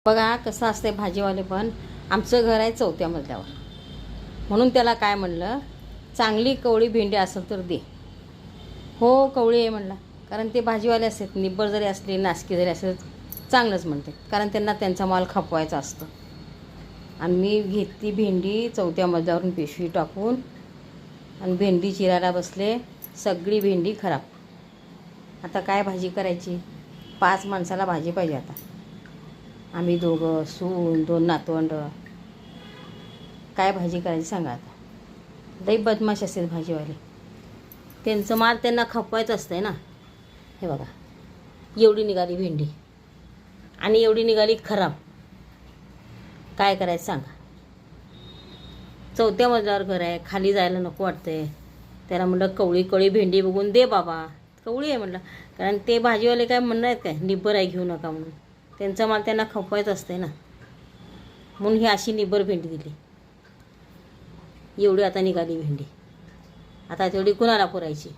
बघा कसं असते भाजीवाले पण. आमचं घर आहे 4थ्या मजल्यावर, म्हणून त्याला काय म्हणलं, चांगली कवळी भेंडी असेल तर दे. हो कवळी आहे म्हणला, कारण ते भाजीवाले असतात, निब्बर जरी असली नासकी जरी असेल चांगलंच म्हणते, कारण त्यांना त्यांचा माल खपवायचा असतो. आणि मी घेतली भेंडी 4थ्या मजल्यावरून पिशवी टाकून, आणि भेंडी चिरायला बसले, सगळी भेंडी खराब. आता काय भाजी करायची? 5 माणसाला भाजी पाहिजे. आता आम्ही दोघं, सून, 2 नातवंड, काय भाजी करायची सांगा. आता लई बदमाश असतात भाजीवाले, त्यांचं माल त्यांना खपवायचं असतंय ना. हे बघा, एवढी निघाली भेंडी आणि एवढी निघाली खराब. काय करायचं सांगा. 4थ्या मजल्यावर घर आहे, खाली जायला नको वाटतंय. त्याला म्हटलं कवळी कवळी भेंडी बघून दे बाबा. कवळी आहे म्हटलं, कारण ते भाजीवाले काय म्हणणार आहेत काय निब्बर आहे घेऊ नका म्हणून. त्यांचा माल त्यांना खपवायचं असते ना, म्हणून ही अशी निब्बर भेंडी दिली. एवढी आता निघाली भेंडी, आता तेवढी कुणाला पुरायची.